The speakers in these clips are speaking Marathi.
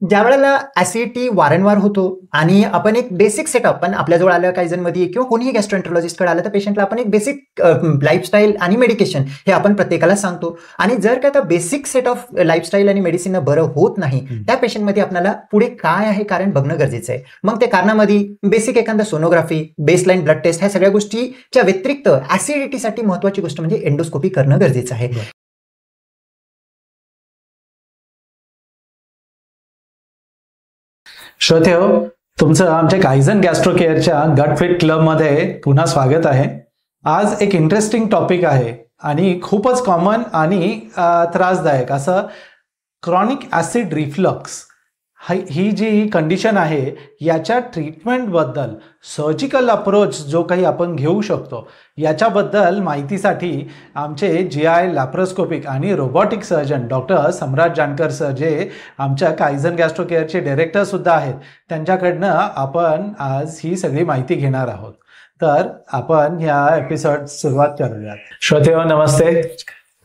ज्या वेळेला ऍसिडिटी वारंवार होतो आणि आपण एक बेसिक सेटअप, पण आपल्याजवळ आलं काही जण मध्ये किंवा कोणीही गॅस्ट्रोएंटरोलॉजिस्टकडे आलं तर पेशंटला आपण एक बेसिक लाईफस्टाईल आणि मेडिकेशन हे आपण प्रत्येकाला सांगतो. आणि जर का आता बेसिक सेट ऑफ लाईफस्टाईल आणि मेडिसिन बरं होत नाही त्या पेशंटमध्ये आपल्याला पुढे काय आहे कारण बघणं गरजेचं आहे. मग ते कारणामध्ये बेसिक एखादा सोनोग्राफी, बेसलाईन ब्लड टेस्ट ह्या सगळ्या गोष्टीच्या व्यतिरिक्त ऍसिडिटीसाठी महत्वाची गोष्ट म्हणजे एंडोस्कोपी करणं गरजेचं आहे. श्रोतेहो, तुमचं आमच्या कायझन गॅस्ट्रो केअरच्या गट फिट क्लबमध्ये पुन्हा स्वागत आहे. आज एक इंटरेस्टिंग टॉपिक आहे आणि खूपच कॉमन आणि त्रासदायक असं क्रॉनिक ॲसिड रिफ्लक्स ही जी कंडिशन आहे याच्या ट्रीटमेंटबद्दल सर्जिकल अप्रोच जो काही आपण घेऊ शकतो याच्याबद्दल माहितीसाठी आमचे GI लॅप्रोस्कोपिक आणि रोबोटिक सर्जन डॉक्टर सम्राट जानकर सर, जे आमच्या कायझन गॅस्ट्रो केअरचे डायरेक्टरसुद्धा आहेत, त्यांच्याकडनं आपण आज ही सगळी माहिती घेणार आहोत. तर आपण ह्या एपिसोड सुरुवात करूयात. श्रोतेहो नमस्ते.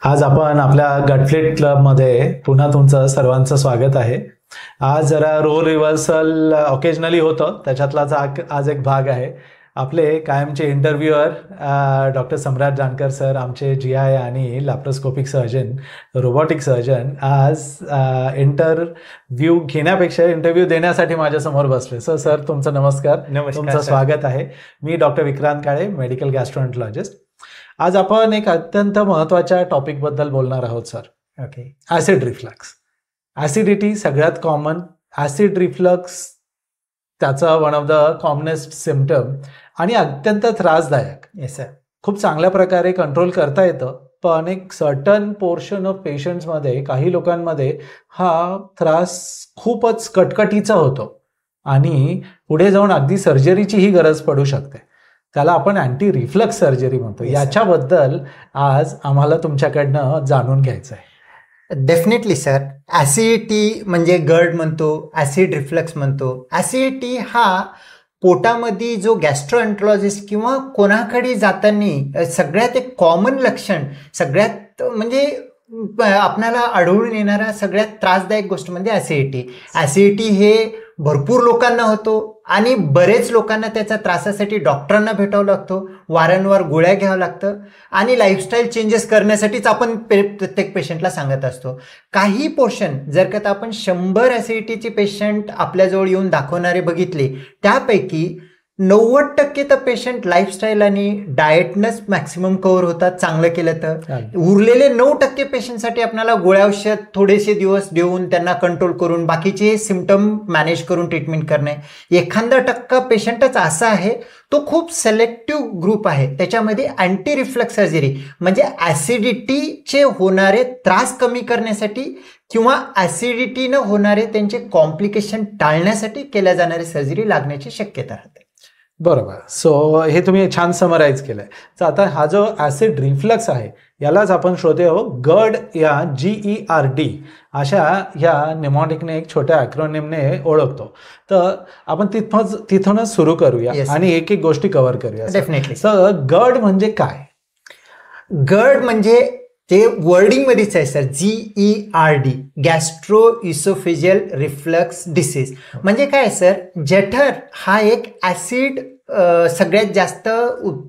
आज आपण आपल्या गटफ्लिट क्लबमध्ये पुन्हा तुमचं सर्वांचं स्वागत आहे. आज जरा रोल रिव्हर्सल ऑकेजनली होतं, त्याच्यातलाच आज एक भाग आहे. आपले कायमचे इंटरव्ह्युअर डॉक्टर सम्राट जानकर सर, आमचे GI आणि लॅप्रोस्कोपिक सर्जन, रोबोटिक सर्जन, आज इंटरव्ह्यू घेण्यापेक्षा इंटरव्ह्यू देण्यासाठी माझ्यासमोर बसले. सर तुमचं नमस्कार. तुमचं स्वागत आहे. मी डॉक्टर विक्रांत काळे, मेडिकल गॅस्ट्रोएंटरोलॉजिस्ट. आज आपण एक अत्यंत महत्त्वाच्या टॉपिकबद्दल बोलणार आहोत sir. Okay. Acid reflux. Acidity सगळ्यात कॉमन. ॲसिड रिफ्लक्स त्याचा one of the commonest symptom आणि अत्यंत त्रासदायक. Yes sir. खूप चांगल्या प्रकारे कंट्रोल करता येतं, पण एक सर्टन पोर्शन ऑफ पेशंट्समध्ये, काही लोकांमध्ये हा त्रास खूपच कटकटीचा होतो आणि पुढे जाऊन अगदी सर्जरीचीही गरज पडू शकते. त्याला आपण अँटी रिफ्लक्स सर्जरी म्हणतो. याच्याबद्दल आज आम्हाला तुमच्याकडनं जाणून घ्यायचं आहे. Definitely sir. ऍसिडिटी म्हणजे गर्ड म्हणतो, ऍसिड रिफ्लक्स म्हणतो. ऍसिडिटी हा पोटामध्ये जो गॅस्ट्रोएंटरोलॉजिस्ट किंवा कोणाकडे जाताना सगळ्यात एक कॉमन लक्षण, सगळ्यात म्हणजे आपल्याला आढळून येणारा सगळ्यात त्रासदायक गोष्ट म्हणजे ऍसिडिटी. ऍसिडिटी हे भरपूर लोकांना होतो आणि बरेच लोकांना त्याच्या त्रासासाठी डॉक्टरांना भेटावं लागतो, वारंवार गोळ्या घ्यावं लागतं आणि लाईफस्टाईल चेंजेस करण्यासाठीच आपण प्रत्येक पेशंटला सांगत असतो. काही पोर्शन जर का आपण 100 ऍसिडिटीचे पेशंट आपल्याजवळ येऊन दाखवणारे बघितले, त्यापैकी 90% तर पेशंट लाईफस्टाईल आणि डाएटनंच मॅक्सिमम कव्हर होतात चांगलं केलं तर. उरलेले 9% पेशंटसाठी आपल्याला गोळ्या औषध थोडेसे दिवस देऊन त्यांना कंट्रोल करून बाकीचे सिम्पटम मॅनेज करून ट्रीटमेंट करणे. 1% पेशंटच असा आहे, तो खूप सिलेक्टिव्ह ग्रुप आहे. त्याच्यामध्ये अँटी रिफ्लक्स सर्जरी म्हणजे ऍसिडिटीचे होणारे त्रास कमी करण्यासाठी किंवा ऍसिडिटीनं होणारे त्यांचे कॉम्प्लिकेशन टाळण्यासाठी केल्या जाणारी सर्जरी लागण्याची शक्यता राहते. बरोबर. सो हे तुम्ही छान समराईज केलंय. तर आता हा जो ॲसिड रिफ्लक्स आहे यालाच आपण श्रोते गड या GERD अशा ह्या निमॉनिकने, एक छोट्या ॲक्रोनिमने ओळखतो. तर आपण तिथूनच सुरू करूया आणि एक एक गोष्टी कव्हर करूया. डेफिनेटली. सर, गड म्हणजे काय? गड म्हणजे ते वर्डिंग मध्येच आहे sir, GERD, gastro oesophageal reflux disease. म्हणजे काय सर, जठर हा एक ऍसिड सगळ्यात जास्त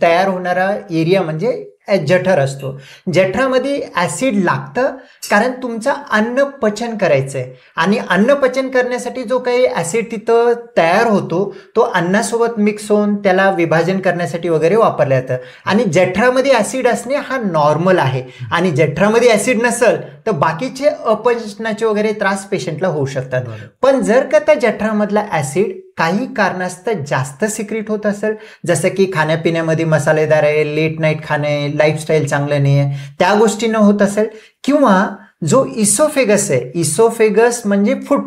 तयार होणारा एरिया म्हणजे जठर असतो. जठरामध्ये ऍसिड लागतं कारण तुमचं अन्न पचन करायचंय आणि अन्न पचन करण्यासाठी जो काही ऍसिड तिथं तयार होतो तो अन्नासोबत मिक्स होऊन त्याला विभाजन करण्यासाठी वगैरे वापरलं जातं. आणि जठरामध्ये ऍसिड असणे हा नॉर्मल आहे आणि जठरामध्ये ऍसिड नसेल तर बाकीचे अपचनाचे वगैरे त्रास पेशंटला होऊ शकतात. पण जर का त्या जठरामधला ऍसिड काही कारणास्तव जास्त सिक्रेट होत असेल, जसं की खाण्यापिण्यामध्ये मसालेदार आहे, लेट नाईट खाणे, लाईफस्टाईल चांगलं नाही आहे, त्या गोष्टीनं होत असेल, किंवा जो इसोफेगस आहे, इसोफेगस म्हणजे फूड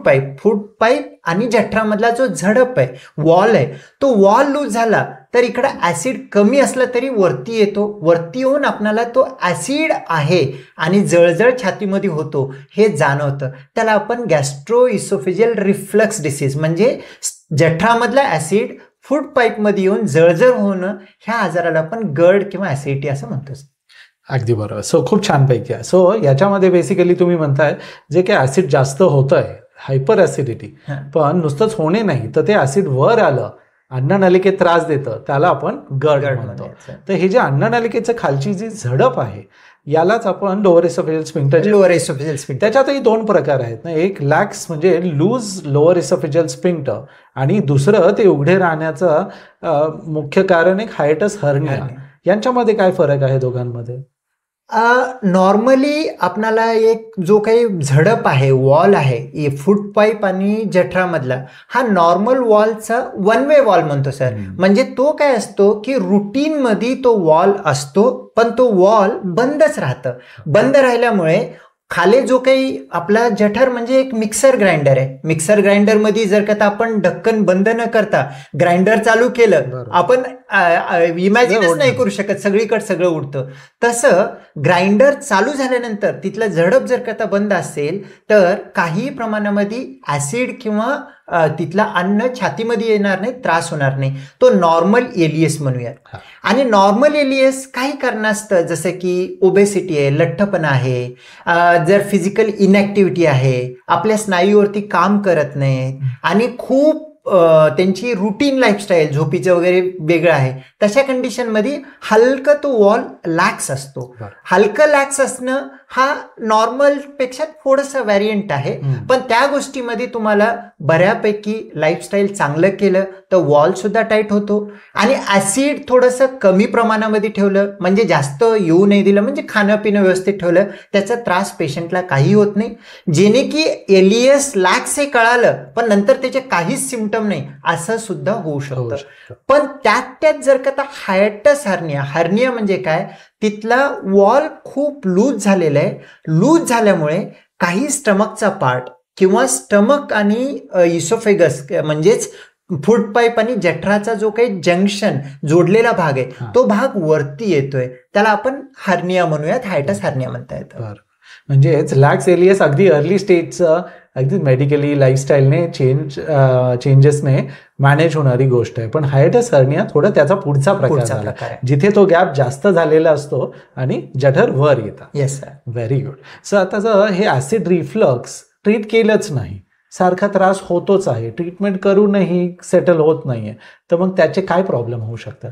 पाईप आणि जठरामधला जो झडप आहे, वॉल आहे, तो वॉल लूज झाला तर इकडं ऍसिड कमी असलं तरी वरती येतो, वरती येऊन आपल्याला तो ऍसिड आहे आणि जळजळ छातीमध्ये होतो हे जाणवतं. त्याला आपण गॅस्ट्रो इसोफेजियल रिफ्लक्स डिसीज म्हणजे जठरामधला ऍसिड फूड पाईपमध्ये येऊन जळजळ होणं, ह्या आजाराला आपण गड किंवा ऍसिडिटी असं म्हणतो. अगदी बरोबर. सो खूप छानपैकी आहे. सो याच्यामध्ये बेसिकली तुम्ही म्हणताय जे काही ऍसिड जास्त होत आहे हायपर ऍसिडिटी, पण नुसतंच होणे नाही तर ते ऍसिड वर आलं, अन्ननलिकेत त्रास देतं, त्याला आपण गर्ड म्हणतो. तर हे जे अन्ननलिकेचं खालची जी झडप आहे यालाच आपण लोअर एसोफेजियल स्फिंक्टर. त्याच्यातही दोन प्रकार आहेत ना, एक लॅक्स म्हणजे लूज लोअर एसोफेजियल स्फिंक्टर, आणि दुसरं ते उघडे राहण्याचं मुख्य कारण एक हायटस हर्निया. यांच्यामध्ये काय फरक आहे दोघांमध्ये? नॉर्मली आपणाला एक जो काही झडप आहे, वॉल आहे फूड पाईप आणि जठरामधला, हा नॉर्मल वॉलचा वन वे वॉल म्हणतो सर. म्हणजे तो काय असतो की रुटीन मध्ये तो वॉल असतो, पण तो वॉल बंदच राहतं. बंद राहिल्यामुळे खाली जो काही आपला जठर म्हणजे एक मिक्सर ग्राइंडर आहे. मिक्सर ग्राइंडर मध्ये जर का आपण ढक्कन बंद न करता ग्राइंडर चालू केलं, आपण इमॅजिनच नाही करू शकत, सगळीकडे सगळं उडतं. तसं ग्राइंडर चालू झाल्यानंतर तिथलं झडप जर का बंद असेल तर काही प्रमाणामध्ये ऍसिड किंवा तिथला अन्न छातीमध्ये येणार नाही, त्रास होणार नाही. तो नॉर्मल एलियस म्हणूयात. आणि नॉर्मल एलियस काही कारणास्तव जसं की ओबेसिटी आहे, लठ्ठपणा आहे, जर फिजिकल इनॅक्टिव्हिटी आहे, आपल्या स्नायूवरती काम करत नाही, आणि खूप त्यांची रुटीन लाईफस्टाईल झोपीचं वगैरे वेगळं आहे, तशा कंडिशनमध्ये हलका तो वॉल लॅक्स असतो. हलकं लॅक्स असणं हा नॉर्मल पेक्षा थोडंसं व्हॅरियंट आहे. पण त्या गोष्टीमध्ये तुम्हाला बऱ्यापैकी लाईफस्टाईल चांगलं केलं तर वॉल सुद्धा टाईट होतो, आणि ऍसिड थोडंसं कमी प्रमाणामध्ये ठेवलं, म्हणजे जास्त येऊ नाही दिलं, म्हणजे खाणं पिणं व्यवस्थित ठेवलं, त्याचा त्रास पेशंटला काही होत नाही. जेणे की एलियस लॅक्स हे कळालं पण नंतर त्याचे काहीच सिम्पटम नाही, असं सुद्धा होऊ शकतं. पण त्यात जर का हायटस हर्निया म्हणजे काय, तिथला वॉल खूप लूज झालेला आहे. लूज झाल्यामुळे काही स्टमकचा पार्ट किंवा स्टमक आणि इसोफेगस म्हणजेच फूड पाईप आणि जठराचा जो काही जंक्शन जोडलेला भाग आहे, तो भाग वरती येतोय, त्याला आपण हर्निया म्हणूयात, हायटस हर्निया म्हणता येतं. म्हणजेच लॅक्स एलियस अगदी अर्ली स्टेजचं, अगदी मेडिकली लाईफस्टाईलने चेंजेसने मॅनेज होणारी गोष्ट आहे. पण हायटस हर्निया थोडं त्याचा पुढचा प्रकार झाला, जिथे तो गॅप जास्त झालेला असतो आणि जठर वर येतात. Yes sir, very good. Sir आता जर हे ऍसिड रिफ्लक्स ट्रीट केलंच नाही, सारखा त्रास होतोच आहे, ट्रीटमेंट करूनही सेटल होत नाहीये, तर मग त्याचे काय प्रॉब्लेम होऊ शकतात?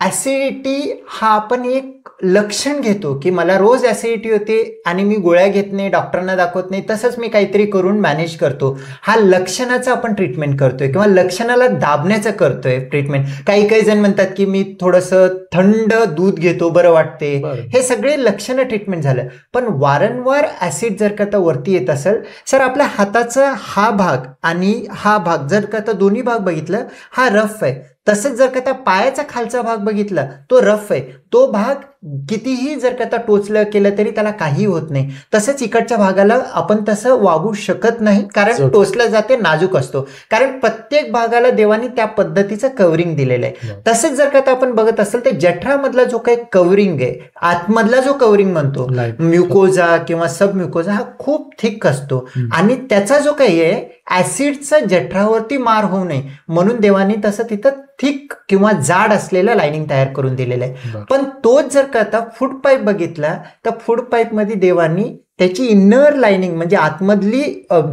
ऍसिडिटी हा आपण एक लक्षण घेतो की मला रोज ऍसिडिटी होते आणि मी गोळ्या घेत नाही, डॉक्टरांना दाखवत नाही, तसंच मी काहीतरी करून मॅनेज करतो. हा लक्षणाचा आपण ट्रीटमेंट करतोय किंवा लक्षणाला दाबण्याचं करतोय ट्रीटमेंट. काही जण म्हणतात की मी थोडंसं थंड दूध घेतो, बरं वाटते, हे सगळे लक्षणं ट्रीटमेंट झालं. पण वारंवार ऍसिड जर का वरती येत असेल, सर आपल्या हाताचा हा भाग आणि हा भाग जर का दोन्ही भाग बघितलं, हा रफ आहे. तसंच जर का त्या पायाचा खालचा भाग बघितला, तो रफ आहे. तो भाग कितीही जर का टोचलं केलं तरी त्याला काही होत नाही. तसंच इकडच्या भागाला आपण तसं वागू शकत नाही, कारण टोचलं जाते, नाजूक असतो, कारण प्रत्येक भागाला देवाने त्या पद्धतीचं कव्हरिंग दिलेलं आहे. तसंच जर का आपण बघत असेल तर जठरामधला जो काही कव्हरिंग आहे, आतमधला जो कव्हरिंग म्हणतो म्युकोजा किंवा सब म्युकोजा, हा खूप थिक असतो, आणि त्याचा जो काही आहे ऍसिडचा जठरावरती मार होऊ नये म्हणून देवाने तसं तिथं थिक किंवा जाड असलेलं लाइनिंग तयार करून दिलेलं आहे. पण तोच जर का आता फूड पाईप बघितला तर फूड पाईप मध्ये देवानी त्याची इनर लाइनिंग म्हणजे आतमधली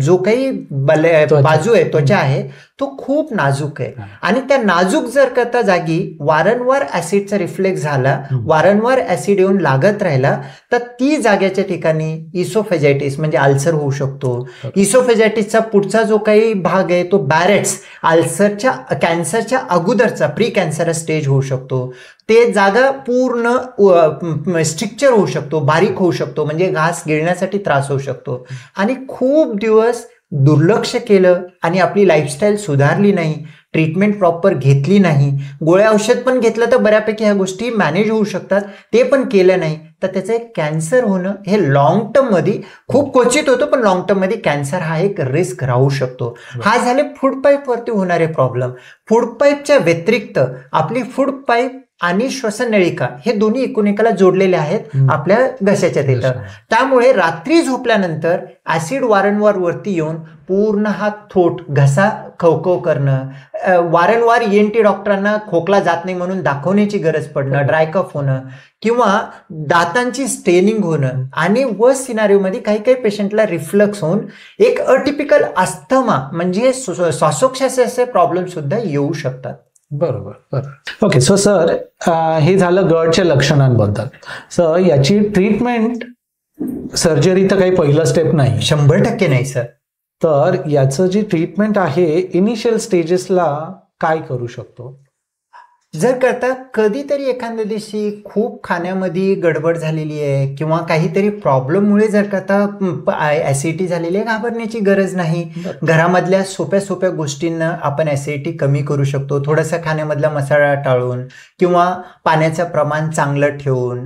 जो काही बाजू आहे, त्वचा आहे, तो खूप नाजूक आहे. आणि त्या नाजूक जर का त्या जागी वारंवार ऍसिडचा रिफ्लेक्स झाला, वारंवार ऍसिड येऊन लागत राहिला, तर ती जागेच्या ठिकाणी इसोफेजायटिस म्हणजे अल्सर होऊ शकतो. इसोफेजायटिसचा पुढचा जो काही भाग आहे तो बॅरेट्स, अल्सरच्या कॅन्सरच्या अगोदरचा प्री कॅन्सरस स्टेज होऊ शकतो. ते जागा पूर्ण स्ट्रिक्चर होऊ शकतो, बारीक होऊ शकतो, म्हणजे घास गिळण्यासाठी त्रास होऊ शकतो. आणि खूप दिवस दुर्लक्ष केलं आणि आपली लाईफस्टाईल सुधारली नाही, ट्रीटमेंट प्रॉपर घेतली नाही, गोळ्या औषध पण घेतलं तर बऱ्यापैकी ह्या गोष्टी मॅनेज होऊ शकतात, ते पण केलं नाही, तर त्याचं एक कॅन्सर होणं हे लॉंग टर्म मध्ये खूप क्वचित होतं, पण लॉंग टर्म मध्ये कॅन्सर हा एक रिस्क राहू शकतो. हा झाले फूड पाईप वरती होणारे प्रॉब्लेम. फूड पाईपच्या व्यतिरिक्त आपली फूड पाईप आणि श्वसननळिका हे दोन्ही एकूण जोडलेले आहेत आपल्या घशाच्या तिथं. त्यामुळे रात्री झोपल्यानंतर ऍसिड वारंवार वरती येऊन पूर्ण हा थोट घसा खवखव करणं, वारंवार ENT डॉक्टरांना खोकला जात नाही म्हणून दाखवण्याची गरज पडणं, ड्राय कफ होणं किंवा दातांची स्टेनिंग होणं आणि वर्स्ट सिनारिओमध्ये काही काही पेशंटला रिफ्लक्स होऊन एक अटिपिकल अस्थमा म्हणजे श्वासोच्छवासाचे प्रॉब्लेम सुद्धा येऊ शकतात. बरोबर बरोबर. ओके, सो सर हे झालं गटच्या लक्षणांबद्दल. सर याची ट्रीटमेंट सर्जरी तर काही पहिलं स्टेप नाही? 100% नाही सर. तर याचं जी ट्रीटमेंट आहे इनिशियल स्टेजेसला काय करू शकतो? जर करता कधीतरी एखाद्या दिवशी खूप खाण्यामध्ये गडबड झालेली आहे किंवा काहीतरी प्रॉब्लेममुळे जर करता ऍसिडिटी झालेली आहे, घाबरण्याची गरज नाही. घरामधल्या सोप्या सोप्या गोष्टींना आपण ऍसिडिटी कमी करू शकतो. थोडासा खाण्यामधला मसाला टाळून किंवा पाण्याचं प्रमाण चांगलं ठेवून,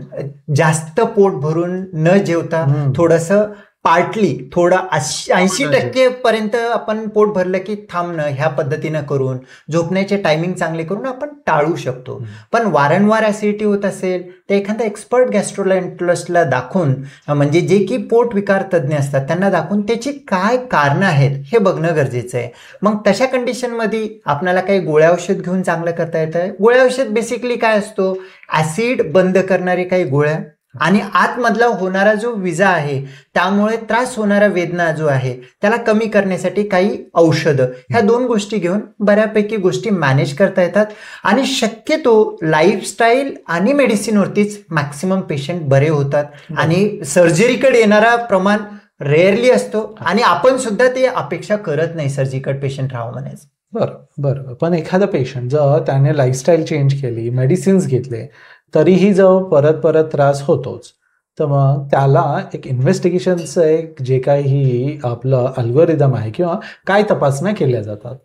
जास्त पोट भरून न जेवता थोडंसं पार्टली थोडं 80% पर्यंत आपण पोट भरलं की थांबणं, ह्या पद्धतीनं करून झोपण्याचे टायमिंग चांगले करून आपण टाळू शकतो. पण वारंवार ऍसिडिटी होत असेल तर एखादा एक्सपर्ट गॅस्ट्रोएंटरोलॉजिस्टला दाखवून, म्हणजे जे की पोट विकार तज्ज्ञ असतात त्यांना दाखवून त्याची काय कारणं आहेत हे बघणं गरजेचं आहे. मग तशा कंडिशनमध्ये आपल्याला काही गोळ्या औषध घेऊन चांगलं करता येतं. गोळ्या औषध बेसिकली काय असतो, ऍसिड बंद करणारे काही गोळ्या आणि आतमधला होणारा जो विजा आहे त्यामुळे त्रास होणारा वेदना जो आहे त्याला कमी करण्यासाठी काही औषधं, ह्या दोन गोष्टी घेऊन बऱ्यापैकी गोष्टी मॅनेज करता येतात. आणि शक्यतो लाईफस्टाईल आणि मेडिसिनवरतीच मॅक्सिमम पेशंट बरे होतात आणि सर्जरीकडे येणारा प्रमाण रेअरली असतो आणि आपण सुद्धा ते अपेक्षा करत नाही सर्जिकल पेशंट राहावं म्हणायचं. बरं बरं. पण एखादा पेशंट जर त्याने लाईफस्टाईल चेंज केली, मेडिसिन्स घेतले, तरीही जर परत परत त्रास होतोच, तर मग त्याला एक इन्व्हेस्टिगेशनचं एक जे काही आपलं अल्गोरिदम आहे किंवा काय तपासण्या केल्या जातात?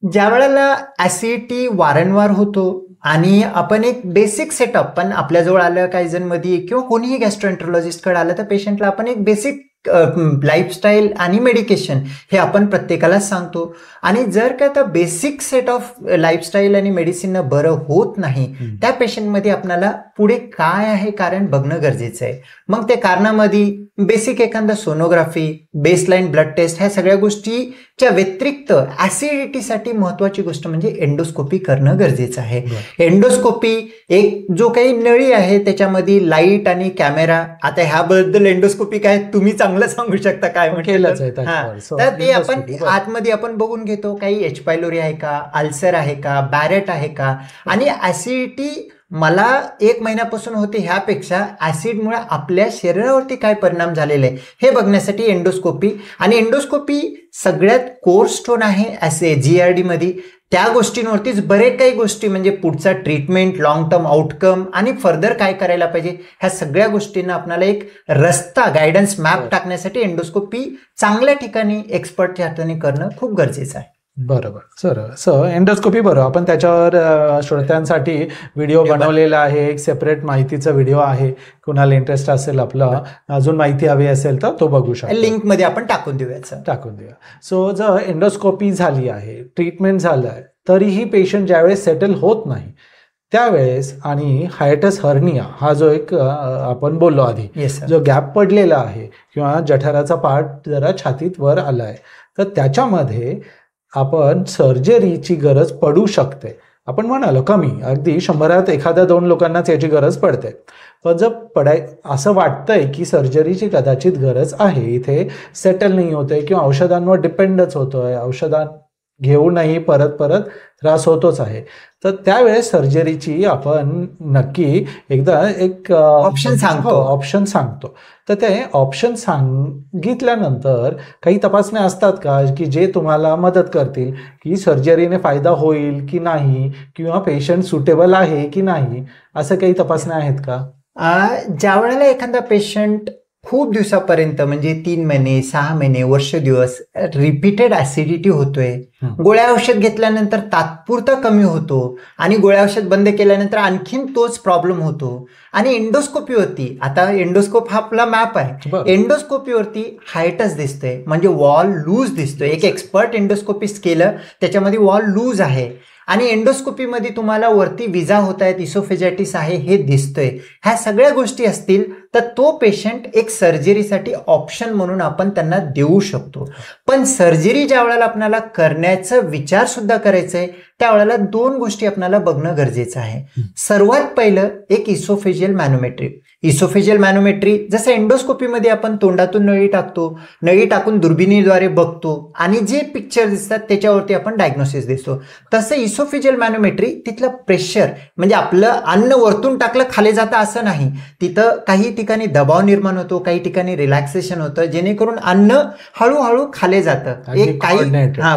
ज्या वेळेला ऍसिडिटी वारंवार होतो आणि आपण एक बेसिक सेटअप, पण आपल्याजवळ आलं काही जण मध्ये किंवा कोणीही गॅस्ट्रोएंटरोलॉजिस्टकडे आलं तर पेशंटला आपण एक बेसिक लाईफस्टाईल आणि मेडिकेशन हे आपण प्रत्येकाला सांगतो. आणि जर का आता बेसिक सेट ऑफ लाईफस्टाईल आणि मेडिसिननं बरं होत नाही, त्या पेशंटमध्ये आपल्याला पुढे काय आहे कारण बघणं गरजेचं आहे. मग त्या कारणामध्ये बेसिक एखादा सोनोग्राफी, बेसलाईन ब्लड टेस्ट, ह्या सगळ्या गोष्टीच्या व्यतिरिक्त ऍसिडिटीसाठी महत्वाची गोष्ट म्हणजे एंडोस्कोपी करणं गरजेचं आहे. एंडोस्कोपी एक जो काही नळी आहे त्याच्यामध्ये लाईट आणि कॅमेरा, आता ह्याबद्दल एंडोस्कोपी काय तुम्ही चांगलं सांगू शकता काय केलंच आहे तर ते आपण आतमध्ये आपण बघून घेतो काही एच पायलोरी आहे का, अल्सर आहे का, बॅरेट आहे का. आणि ऍसिडिटी मला 1 महिन्यापासून होते ह्यापेक्षा ऍसिडमुळे आपल्या शरीरावरती काय परिणाम झालेले आहे हे बघण्यासाठी एंडोस्कोपी. आणि एंडोस्कोपी सगळ्यात कोर स्टोन आहे GRD मध्ये. त्या गोष्टींवरतीच बरेच काही गोष्टी म्हणजे पुढचा ट्रीटमेंट, लॉंग टर्म आउटकम आणि फर्दर काय करायला पाहिजे ह्या सगळ्या गोष्टींना आपल्याला एक रस्ता, गायडन्स मॅप टाकण्यासाठी एंडोस्कोपी चांगल्या ठिकाणी एक्सपर्टच्या हाताने करणं खूप गरजेचं आहे. बरोबर सर. एंडोस्कोपी बरोबर आपण त्याच्यावर श्रोत्यांसाठी व्हिडिओ बनवलेला आहे, एक सेपरेट माहितीचा व्हिडिओ आहे. कुणाला इंटरेस्ट असेल, आपलं अजून माहिती हवी असेल तर तो बघू शकतो, लिंक मध्ये आपण टाकून देऊया. सो जर एंडोस्कोपी झाली आहे, ट्रीटमेंट झालं आहे, तरीही पेशंट ज्यावेळेस सेटल होत नाही त्यावेळेस आणि हायटस हर्निया हा जो एक आपण बोललो आधी, जो गॅप पडलेला आहे किंवा जठराचा पार्ट जरा छातीत वर आला आहे, तर त्याच्यामध्ये आपण सर्जरीची गरज पडू शकते. आपण म्हणालो कमी, अगदी 100त 1-2 लोकांनाच याची गरज पडते. पण जर असं वाटतंय की सर्जरीची कदाचित गरज आहे, इथे सेटल नाही होतंय किंवा औषधांवर डिपेंडच होतोय, औषधां घेऊनही परत परत त्रास होतोच आहे, तर त्यावेळेस सर्जरीची आपण नक्की एकदा एक ऑप्शन सांगतो. तर ते ऑप्शन सांगितल्यानंतर काही तपासण्या असतात का की जे तुम्हाला मदत करतील की सर्जरीने फायदा होईल की नाही किंवा पेशंट सुटेबल आहे की नाही, असं काही तपासण्या आहेत का? ज्या वेळेला एखादा पेशंट खूप दिवसापर्यंत म्हणजे 3 महिने, 6 महिने, वर्ष दिवस रिपीटेड ऍसिडिटी होतोय, गोळ्या औषध घेतल्यानंतर तात्पुरता कमी होतो आणि गोळ्या औषध बंद केल्यानंतर आणखीन तोच प्रॉब्लेम होतो. आणि एंडोस्कोपीवरती, आता एंडोस्कोप हा आपला मॅप आहे, एंडोस्कोपीवरती हायटस दिसतंय म्हणजे वॉल लूज दिसतोय. एक एक्सपर्ट एंडोस्कोपिस्ट केलं त्याच्यामध्ये वॉल लूज आहे आणि एंडोस्कोपीमध्ये तुम्हाला वरती विजा होत आहेत, इसोफेजायटिस आहे हे दिसतंय, ह्या सगळ्या गोष्टी असतील तर तो पेशंट एक सर्जरीसाठी ऑप्शन म्हणून आपण त्यांना देऊ शकतो. पण सर्जरी ज्या वेळेला आपल्याला करण्याचा विचार सुद्धा करायचा आहे त्यावेळेला 2 गोष्टी आपल्याला बघणं गरजेचं आहे. सर्वात पहिलं एक इसोफेजियल मॅनोमेट्री. इसोफेजियल मॅनोमेट्री जसं एंडोस्कोपीमध्ये आपण तोंडातून नळी टाकतो, नळी टाकून दुर्बिणीद्वारे बघतो आणि जे पिक्चर दिसतात त्याच्यावरती आपण डायग्नोसिस देतो, तसं इसोफेजियल मॅनोमेट्री तिथलं प्रेशर म्हणजे आपलं अन्न वरतून टाकलं खाली जातं असं नाही, तिथं काही ठिकाणी दबाव निर्माण होतो, काही ठिकाणी रिलॅक्सेशन होतं, जेणेकरून अन्न हळूहळू खाली जातं. एक काही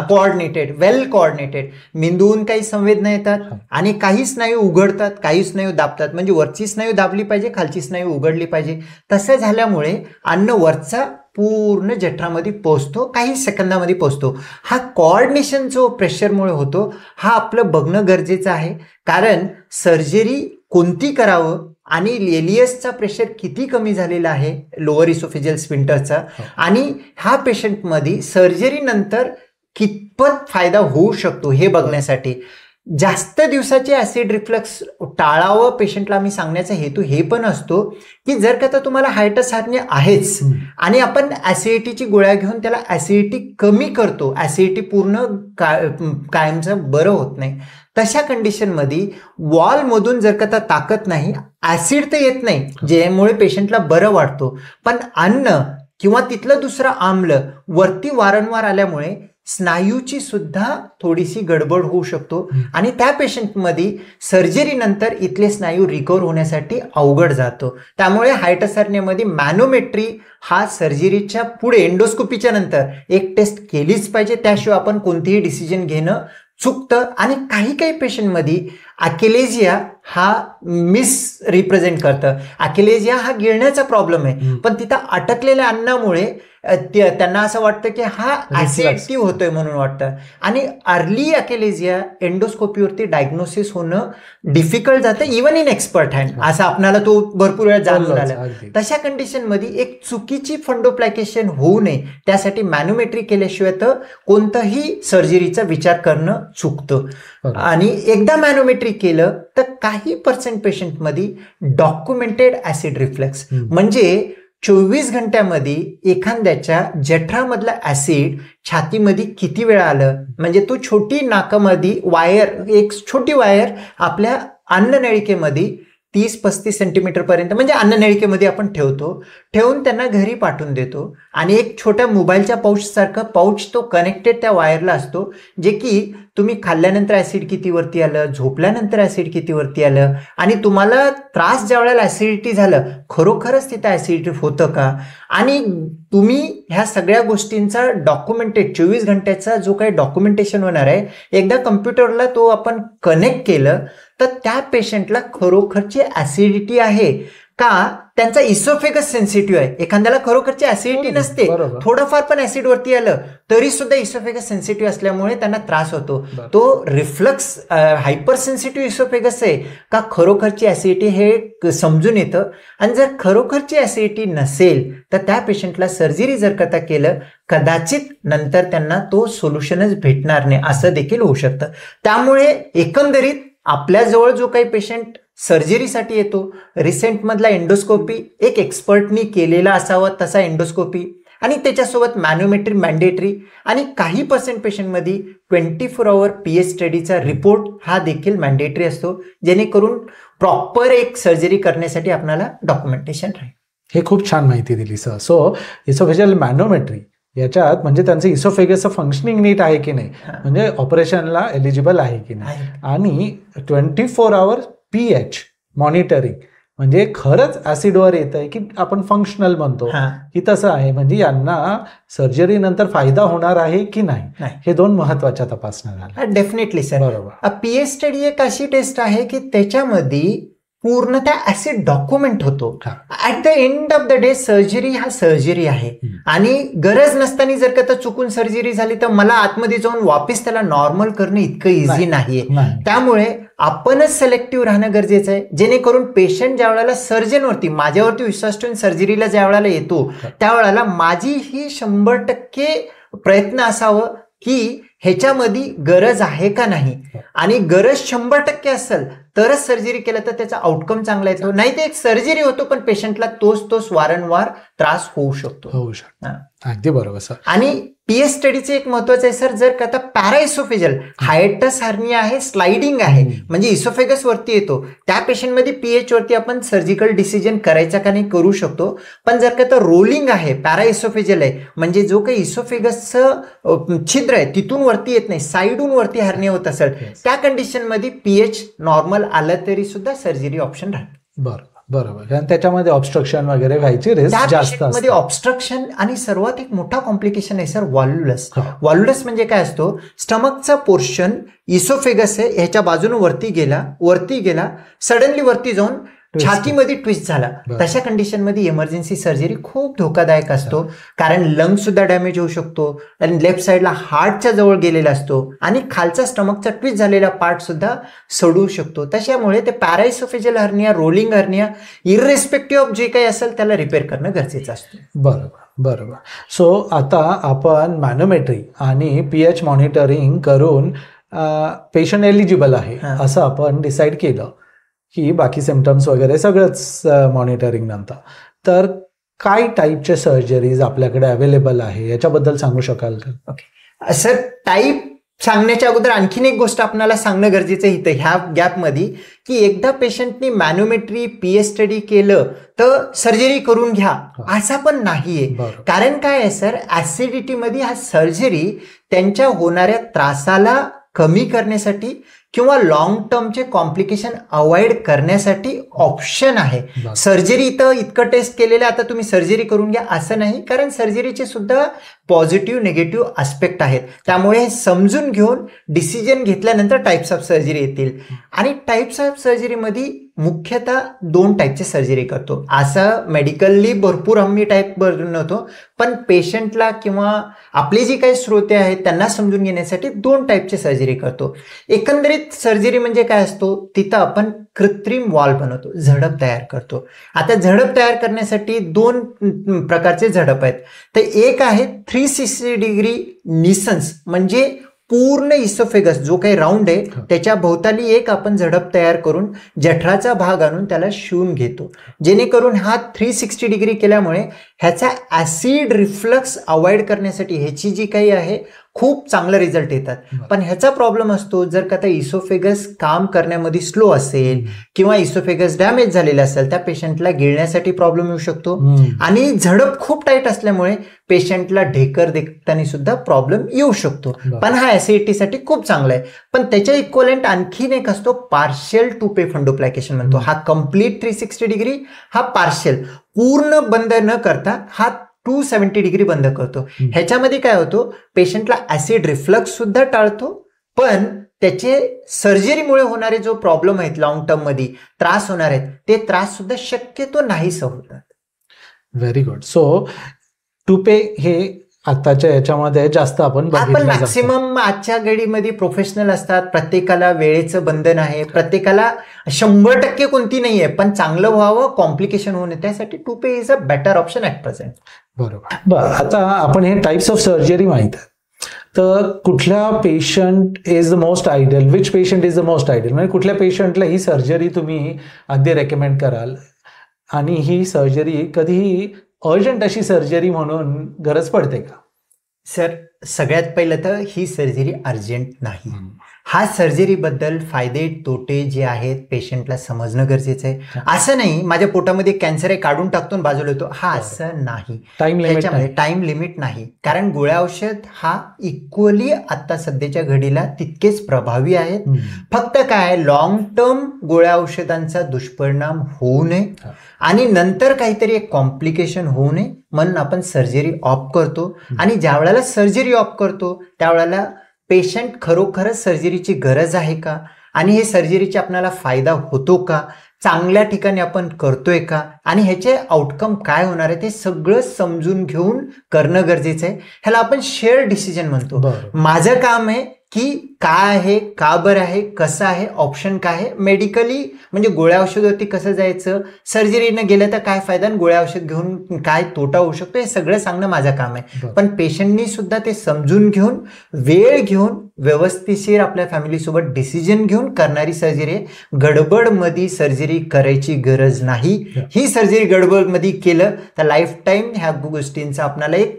कोऑर्डिनेटेड, वेल कोऑर्डिनेटेड. मेंदूहून काही संवेदना येतात आणि काही स्नायू उघडतात, काही स्नायू दाबतात, म्हणजे वरची स्नायू दाबली पाहिजे, खालची स्नायू उघडली पाहिजे. तसं झाल्यामुळे अन्न वरचा पूर्ण जठरामध्ये पोहोचतो, काही सेकंदामध्ये पोहोचतो. हा कोऑर्डिनेशन जो प्रेशरमुळे होतो हा आपलं बघणं गरजेचं आहे. कारण सर्जरी कोणती करावं आणि एलियसचा प्रेशर किती कमी झालेला आहे लोअर इसोफेजियल स्फिंक्टरचा, आणि ह्या पेशंटमध्ये सर्जरी नंतर कितपत फायदा होऊ शकतो हे बघण्यासाठी जास्त दिवसाचे ऍसिड रिफ्लक्स टाळावं पेशंटला आम्ही सांगण्याचा हेतू हे पण असतो की जर का तुम्हाला हायटस हार्निया आहेच आणि आपण ऍसिडिटीची गोळ्या घेऊन त्याला ऍसिडिटी कमी करतो, ऍसिडिटी पूर्ण कायमचं बरं होत नाही, तशा कंडिशनमध्ये वॉलमधून जर का ताकद नाही, ऍसिड तर येत नाही ज्यामुळे पेशंटला बरं वाटतो, पण अन्न किंवा तिथलं दुसरं आम्ल वरती वारंवार आल्यामुळे स्नायूची सुद्धा थोडीशी गडबड होऊ शकतो आणि त्या पेशंटमध्ये सर्जरी नंतर इथले स्नायू रिकवर होण्यासाठी अवघड जातो. त्यामुळे हायटस हार्नियामध्ये मॅनोमेट्री हा सर्जरीच्या पुढे एंडोस्कोपीच्या नंतर एक टेस्ट केलीच पाहिजे, त्याशिवाय आपण कोणतेही डिसिजन घेणं चुकतं. आणि काही पेशंटमध्ये अॅकिलेजिया हा मिस रिप्रेझेंट करतं. अॅकिलेजिया हा गिळण्याचा प्रॉब्लेम आहे, पण तिथं अटकलेल्या अन्नामुळे त्यांना असं वाटतं की हा ऍसिडिटी होतोय म्हणून वाटतं, आणि अर्ली अॅकिलेजिया एंडोस्कोपीवरती डायग्नोसिस होणं डिफिकल्ट जातं इव्हन इन एक्सपर्ट हँड, असं आपल्याला तो भरपूर वेळा जाणून आला. तशा कंडिशनमध्ये एक चुकीची फंडोप्लॅकेशन होऊ नये त्यासाठी मॅनोमेट्री केल्याशिवाय तर कोणताही सर्जरीचा विचार करणं चुकतं. आणि एकदा मॅनोमेट्री केलं तर काही पर्सेंट पेशंटमध्ये डॉक्युमेंटेड ऍसिड रिफ्लेक्स म्हणजे 24 घंट्यामध्ये एखाद्याच्या जठरामधला ऍसिड छातीमध्ये किती वेळा आलं, म्हणजे तो छोटी नाकामध्ये वायर, एक छोटी वायर आपल्या अन्ननळिकेमध्ये 30-35 सेंटीमीटर पर्यंत म्हणजे अन्ननळिकेमध्ये आपण ठेवून त्यांना घरी पाठवून देतो, आणि एक छोट्या मोबाईलच्या पाऊच सारखं पाऊच तो कनेक्टेड त्या वायरला असतो, जे की तुम्ही खाल्ल्यानंतर ऍसिड किती वरती आलं, झोपल्यानंतर ऍसिड किती वरती आलं, आणि तुम्हाला त्रास ज्या वेळेला ऍसिडिटी झालं खरोखरच तिथं ऍसिडिटी होतं का, आणि तुम्ही ह्या सगळ्या गोष्टींचा डॉक्युमेंटेड 24 घंट्याचा जो काही डॉक्युमेंटेशन होणार आहे, एकदा कम्प्युटरला तो आपण कनेक्ट केलं तर त्या पेशंटला खरोखरची ऍसिडिटी आहे का, त्यांचा इसोफेगस सेन्सिटिव्ह आहे. एखाद्याला खरोखरची ऍसिडिटी नसते, थोडंफार पण ऍसिड वरती आलं तरी सुद्धा इसोफेगस सेन्सिटिव्ह असल्यामुळे त्यांना त्रास होतो. तो रिफ्लक्स हायपर सेन्सिटिव्ह इसोफेगस आहे का खरोखरची ऍसिडिटी हे समजून येतं. आणि जर खरोखरची ऍसिडिटी नसेल तर त्या पेशंटला सर्जरी जर करता केलं कदाचित नंतर त्यांना तो सोल्युशनच भेटणार नाही असं देखील होऊ शकतं. त्यामुळे एकंदरीत आपल्याजवळ जो काही पेशंट सर्जरीसाठी येतो, रिसेंटमधला एंडोस्कोपी एक एक्सपर्टनी केलेला असावा तसा एंडोस्कोपी, आणि त्याच्यासोबत मॅनोमेट्री मॅन्डेटरी, आणि काही पर्सेंट पेशंटमध्ये 24 आवर पीएच स्टडीचा रिपोर्ट हा देखील मॅन्डेटरी असतो, जेणेकरून प्रॉपर एक सर्जरी करण्यासाठी आपल्याला डॉक्युमेंटेशन राहील. हे खूप छान माहिती दिली सर. सो इसोफेजियल मॅनोमेट्री याच्यात म्हणजे त्यांचं इसोफेगसचं फंक्शनिंग नीट आहे की नाही, म्हणजे ऑपरेशनला एलिजिबल आहे की नाही, आणि 24 आवर पीएच मॉनिटरिंग म्हणजे खरंच ऍसिडवर येत आहे की आपण फंक्शनल म्हणतो की तसं आहे, म्हणजे यांना सर्जरी नंतर फायदा होणार आहे की नाही, हे 2 महत्वाच्या तपासण्या झाल्या. Definitely sir. बरोबर. पीएच स्टडी एक अशी टेस्ट आहे की त्याच्यामध्ये पूर्ण त्या ऍसिड डॉक्युमेंट होतो. At the end of the day surgery हा सर्जरी आहे, आणि गरज नसताना जर का चुकून सर्जरी झाली तर मला आतमध्ये जाऊन वापस त्याला नॉर्मल करणं इतकं इझी नाहीये. त्यामुळे आपणच सिलेक्टिव्ह राहणं गरजेचं आहे, जेणेकरून पेशंट ज्या वेळेला सर्जनवरती माझ्यावरती विश्वास ठेवून सर्जरीला ज्या वेळेला येतो त्यावेळेला माझी ही 100% प्रयत्न असावं की ह्याच्यामध्ये गरज आहे का नाही, आणि गरज 100% असेल तरच सर्जरी केलं तर त्याचा आउटकम चांगला येतो. नाही ते एक सर्जरी होतो पण पेशंटला तोच वारंवार त्रास होऊ शकतो. अगदी बरोबर सर. आणि पीएस स्टडीचे एक महत्वाचं आहे सर, जर का आता पॅराइसोफेजल हायटस हर्निया आहे, स्लाइडिंग आहे, म्हणजे इसोफेगस वरती येतो, त्या पेशंटमध्ये पीएच वरती आपण सर्जिकल डिसिजन करायचा का नाही करू शकतो. पण जर का आता रोलिंग आहे, पॅराइसोफेजल आहे, म्हणजे जो काही इसोफेगसचं छिद्र आहे तिथून वरती येत नाही, साईडून वरती हर्निया होत असेल, त्या कंडिशन मध्ये पीएच नॉर्मल आलं तरी सुद्धा सर्जरी ऑप्शन राहते. बरोबर, कारण त्याच्यामध्ये ऑब्स्ट्रक्शन वगैरे व्हायची रिस्क जास्त असते. ऑब्स्ट्रक्शन आणि सर्वात एक मोठा कॉम्प्लिकेशन आहे सर व्हॉल्व्हलस. व्हॉल्व्हलस म्हणजे काय असतो, स्टमकचा पोर्शन इसोफेगस आहे ह्याच्या बाजूने वरती गेला सडनली वरती जाऊन छातीमध्ये ट्विस्ट झाला, तशा कंडिशन मध्ये इमर्जन्सी सर्जरी खूप धोकादायक असतो, कारण लंग सुद्धा डॅमेज होऊ शकतो, आणि लेफ्ट साईडला हार्टच्या जवळ गेलेला असतो, आणि खालचा स्टमकचा ट्विस्ट झालेला पार्ट सुद्धा सडू शकतो. त्याच्यामुळे ते paraesophageal hernia, rolling hernia, irrespective of जे काही असेल त्याला रिपेअर करणं गरजेचं असतं. बरोबर. सो आता आपण मॅनोमेट्री आणि पीएच मॉनिटरिंग करून पेशंट एलिजिबल आहे असं आपण डिसाईड केलं की बाकी सिम्पटम्स वगैरे सगळंच मॉनिटरिंग नंतर, तर काय टाईपचे सर्जरीज आपल्याकडे अवेलेबल आहे याच्याबद्दल सांगू शकाल का? ओके सर, टाईप सांगण्याच्या अगोदर आणखीन एक गोष्ट आपल्याला सांगणं गरजेचं आहे इथं ह्या गॅपमध्ये, की एकदा पेशंटनी मॅनोमेट्री पीएस स्टडी केलं तर सर्जरी करून घ्या असा पण नाहीये. कारण काय आहे सर, ऍसिडिटी मध्ये हा सर्जरी त्यांच्या होणाऱ्या त्रासाला कमी करण्यासाठी किंवा लॉंग टर्मचे कॉम्प्लिकेशन अवॉइड करण्यासाठी ऑप्शन आहे. सर्जरी इथं इतकं टेस्ट केलेलं आता तुम्ही सर्जरी करून घ्या असं नाही, कारण सर्जरीचे सुद्धा पॉझिटिव्ह निगेटिव्ह आस्पेक्ट आहेत. त्यामुळे समजून घेऊन डिसिजन घेतल्यानंतर टाईप्स ऑफ सर्जरी येतील. आणि टाईप्स ऑफ सर्जरीमध्ये मुख्यतः 2 टाईपचे सर्जरी करतो. असं मेडिकली भरपूर आम्ही टाईप बनवतो, पण पेशंटला किंवा आपले जे काही श्रोते आहेत त्यांना समजून घेण्यासाठी 2 टाईपचे सर्जरी करतो. एकंदरीत सर्जरी म्हणजे काय असतो, तिथं आपण कृत्रिम वॉल बनवतो, झडप तयार करतो. आता झडप तयार करण्यासाठी 2 प्रकारचे झडप आहेत. तर एक आहे 360 डिग्री निसन्स, म्हणजे पूर्ण इसोफेगस जो काही राऊंड आहे त्याच्या भोवताली एक आपण झडप तयार करून जठराचा भाग आणून त्याला शिवून घेतो, जेणेकरून हा 360 डिग्री केल्यामुळे ह्याचा ऍसिड रिफ्लक्स अवॉइड करण्यासाठी ह्याची जी काही आहे खूप चांगले रिझल्ट येतात. पण ह्याचा प्रॉब्लेम असतो, जर का इसोफेगस काम करण्यामध्ये स्लो असेल किंवा इसोफेगस डॅमेज झालेला असेल त्या पेशंटला गिळण्यासाठी प्रॉब्लेम येऊ शकतो, आणि झडप खूप टाईट असल्यामुळे पेशंटला ढेकर देखताना सुद्धा प्रॉब्लेम येऊ शकतो. पण हा ऍसिडिटीसाठी खूप चांगला आहे. पण त्याच्या इक्वलंट आणखीन एक असतो पार्शियल टुपे फंडोप्लायकेशन म्हणतो. हा कम्प्लीट 360 डिग्री, हा पार्शियल पूर्ण बंद न करता हा 270 डिग्री बंद करतो. ह्याच्यामध्ये काय होतो, पेशंटला ऍसिड रिफ्लक्स सुद्धा टाळतो, पण त्याचे सर्जरीमुळे होणारे जो प्रॉब्लेम आहेत लॉंग टर्म मध्ये त्रास होणार आहेत ते त्रास सुद्धा शक्यतो नाहीसं होतात. Very good. सो टुपे हे आताच्या याच्यामध्ये जास्त आपण मॅक्सिमम आजच्या घडीमध्ये प्रोफेशनल असतात, प्रत्येकाला वेळेचं बंधन आहे, प्रत्येकाला 100% कोणती नाहीये, पण चांगलं व्हावं, कॉम्प्लिकेशन होऊ नये, त्यासाठी Toupet is a better option at present. बरोबर. आता आपण हे टाइप्स ऑफ सर्जरी माहित आहे, तर कुठल्या patient is the most ideal, which patient is the most ideal, म्हणजे कुठल्या पेशंटला ही सर्जरी तुम्ही अगदी रेकमेंड कराल, आणि ही सर्जरी कधीही अर्जंट अशी सर्जरी म्हणून गरज पडते का? सर, सगळ्यात पहिलं तर ही सर्जरी अर्जंट नाही. हा सर्जरीबद्दल फायदे तोटे जे आहेत पेशंटला समजणं गरजेचं आहे. असं नाही माझ्या पोटामध्ये कॅन्सर आहे काढून टाकतो बाजूला येतो, हा असं नाही. टाइम लिमिट नाही, कारण गोळ्या औषध हा इक्वली आता सध्याच्या घडीला तितकेच प्रभावी आहेत. फक्त काय लॉंग टर्म गोळ्या औषधांचा दुष्परिणाम होऊ नये आणि नंतर काहीतरी एक कॉम्प्लिकेशन होऊ नये म्हणून आपण सर्जरी ऑप्ट करतो. आणि ज्या वेळेला सर्जरी ऑप्ट करतो त्यावेळेला पेशंट खरोखरच सर्जरीची गरज आहे का, आणि हे सर्जरीचा आपल्याला फायदा होतो का, चांगल्या ठिकाणी आपण करतोय का, आणि ह्याचे आउटकम काय होणार आहे ते सगळं समजून घेऊन करणं गरजेचं आहे. ह्याला आपण शेअर डिसिजन म्हणतो. माझं काम आहे की काय आहे, का बरं आहे, कसं आहे, ऑप्शन काय आहे, मेडिकली म्हणजे गोळ्या औषधावरती कसं जायचं, सर्जरीनं गेलं तर काय फायदा आणि गोळ्या औषध घेऊन काय तोटा होऊ शकतो, हे सगळं सांगणं माझं काम आहे. पण पेशंटनी सुद्धा ते समजून घेऊन वेळ घेऊन व्यवस्थिशीर आपल्या फॅमिलीसोबत डिसिजन घेऊन करणारी सर्जरी आहे. गडबडमध्ये सर्जरी करायची गरज नाही. ही सर्जरी गडबडमध्ये केलं तर लाईफ टाईम ह्या गोष्टींचा आपल्याला एक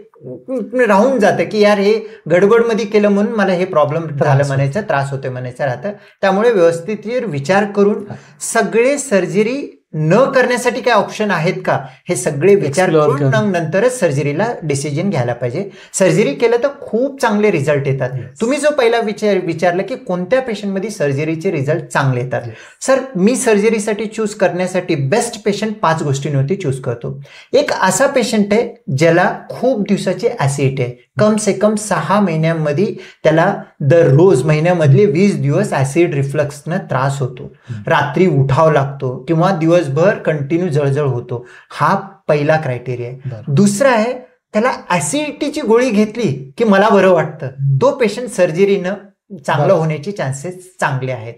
राहून जातं की यार हे गडबडमध्ये केलं म्हणून मला हे प्रॉब्लेम झालं म्हणायचं, त्रास होतोय म्हणायचं राहतं. त्यामुळे व्यवस्थित विचार करून सगळे सर्जरी न करण्यासाठी काय ऑप्शन आहेत का हे सगळे विचार करून नंतरच सर्जरीला डिसिजन घ्यायला पाहिजे. सर्जरी केलं तर खूप चांगले रिझल्ट येतात. तुम्ही जो पहिला विचारलं की कोणत्या पेशंटमध्ये सर्जरीचे रिझल्ट चांगले येतात, सर मी सर्जरीसाठी चूज करण्यासाठी बेस्ट पेशंट 5 गोष्टींवरती चूज करतो. एक असा पेशंट आहे ज्याला खूप दिवसाची ऍसिडिटी आहे, कम से कम 6 महिन्यांमध्ये त्याला दररोज महिन्यामधले 20 दिवस ऍसिड रिफ्लक्सनं त्रास होतो, रात्री उठावं लागतो किंवा दिवसभर कंटिन्यू जळजळ होतो. हा पहिला क्रायटेरिया आहे. दुसरा आहे त्याला ऍसिडिटीची गोळी घेतली की मला बरं वाटतं, तो पेशंट सर्जरीनं चांगलं होण्याचे चान्सेस चांगले आहेत.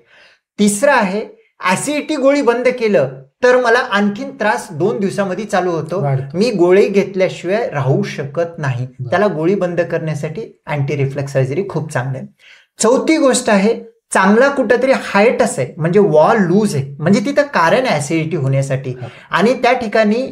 तिसरा आहे ऍसिडिटी गोळी बंद केलं तर मला आणखीन त्रास 2 दिवसामध्ये चालू होतो, मी गोळी घेतल्याशिवाय राहू शकत नाही, त्याला गोळी बंद करण्यासाठी अँटी रिफ्लेक्स सर्जरी खूप चांगली आहे. चौथी गोष्ट आहे चांगला कुठंतरी हायटस आहे म्हणजे वॉल लूज आहे, म्हणजे तिथं कारण आहे ऍसिडिटी होण्यासाठी आणि त्या ठिकाणी